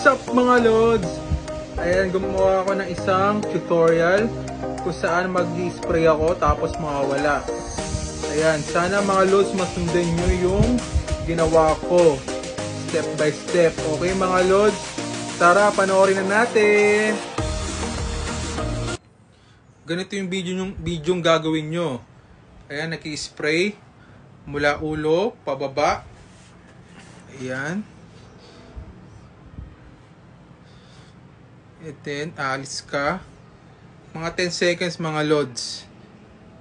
up mga lods? Ayan, gumawa ako ng isang tutorial kung saan mag-spray ako tapos mawawala. Ayan, sana mga lods masundan nyo yung ginawa ko step by step. Okay mga lods, tara panoorin na natin. Ganito yung video gagawin nyo. Ayan, naki-spray mula ulo pababa. Ayan. And then, aalis ka. Mga 10 seconds mga lods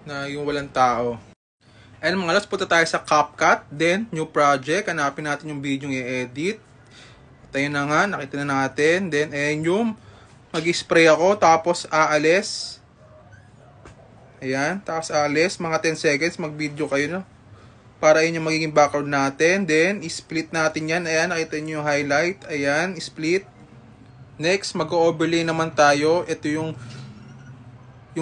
na yung walang tao. And mga lods, punta tayo sa CapCut. Then, new project. Hanapin natin yung video yung i-edit. Tayo na nga, nakita na natin. Then, ayan yung mag-spray ako. Tapos, aalis. Ayan, tapos aalis. Mga 10 seconds, mag-video kayo, no? Para yun yung magiging background natin. Then, split natin yan. Ayan, nakita nyo yung highlight. Ayan, split. Next, mag-overlay naman tayo. Ito yung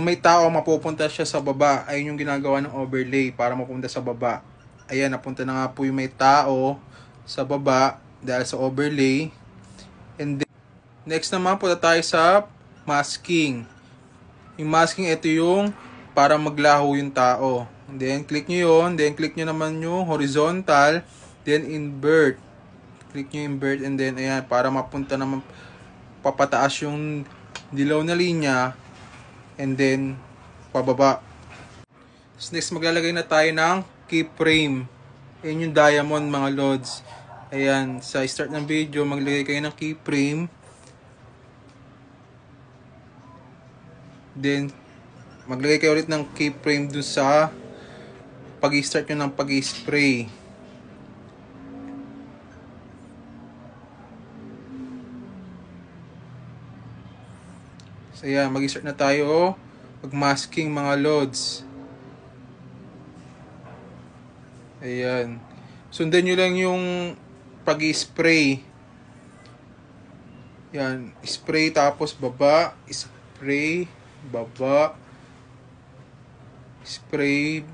may tao, mapupunta siya sa baba. Ayun yung ginagawa ng overlay para mapunta sa baba. Ayan, napunta na nga po yung may tao sa baba dahil sa overlay. And then, next naman, punta tayo sa masking. Yung masking, ito yung para maglaho yung tao. And then, click nyo yun. Then, click nyo naman yung horizontal. Then, invert. Click nyo invert. And then, ayan, para mapunta naman papataas yung dilaw na linya. And then, pababa. So, next, maglalagay na tayo ng keyframe. Ayan yung diamond, mga lods. Ayan, sa start ng video, maglagay kayo ng keyframe. Then, maglagay kayo ulit ng keyframe dun sa pag-start nyo ng pag-spray. So, ayan, mag-start na tayo. Mag-masking mga lods. Ayan. Sundan nyo lang yung pag-spray. Ayan. Spray tapos baba. Spray. Baba. Spray.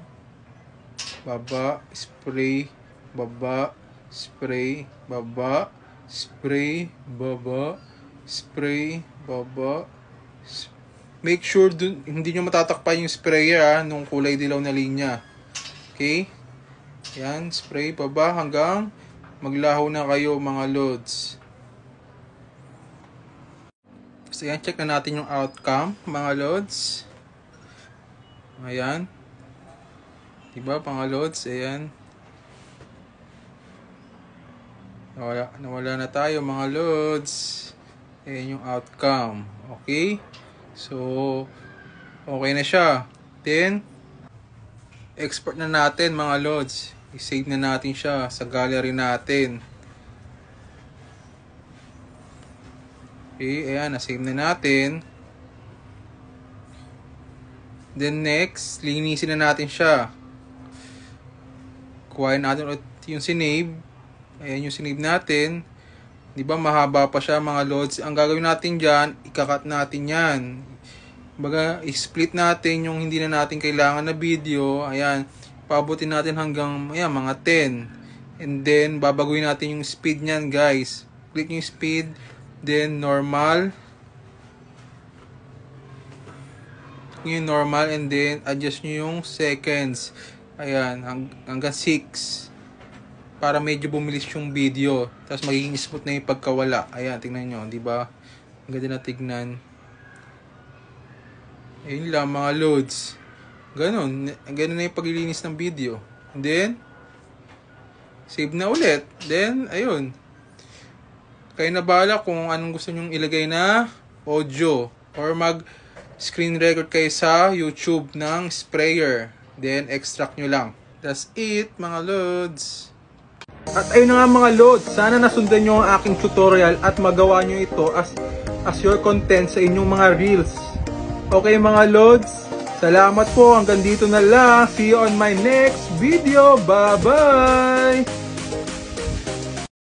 Baba. Spray. Baba. Spray. Baba. Spray. Baba. Spray. Baba. Make sure hindi nyo matatakpan yung sprayer nung kulay dilaw na linya. Okay? Yan, spray baba hanggang maglaho na kayo mga lods. So yan, check na natin yung outcome mga lods. Ayan. Diba mga lods? Ayan. Nawala na tayo mga lods. Ayan yung outcome. Okay? So, okay na siya. Then, export na natin mga lods. I-save na natin siya sa gallery natin. Okay, ayan, na-save na natin. Then next, linisin na natin siya. Kuhain natin ulit yung sinave. Ayan yung sinave natin. Diba mahaba pa siya mga lods. Ang gagawin natin dyan, ikakat natin yan. Baga, i-split natin yung hindi na natin kailangan na video. Ayan, paabutin natin hanggang ayan, mga 10. And then, babaguhin natin yung speed nyan guys. Click yung speed. Then, normal. Yung normal. And then, adjust nyo yung seconds. Ayan, hanggang 6. Para medyo bumilis yung video. Tapos magiging smooth na yung pagkawala. Ayan, tingnan nyo. Diba? Ang ganda na tignan. Ayun lang mga loads. Ganon. Ganon na yung paglilinis ng video. And then, save na ulit. Then, ayun. Kayo na bahala kung anong gusto nyong ilagay na audio. Or mag-screen record kayo sa YouTube ng sprayer. Then, extract nyo lang. That's it mga loads. At ayun na nga mga loads, sana nasundan nyo ang aking tutorial at magawa nyo ito as your content sa inyong mga reels. Okay mga loads, salamat po, hanggang dito na lang. See you on my next video. Bye bye.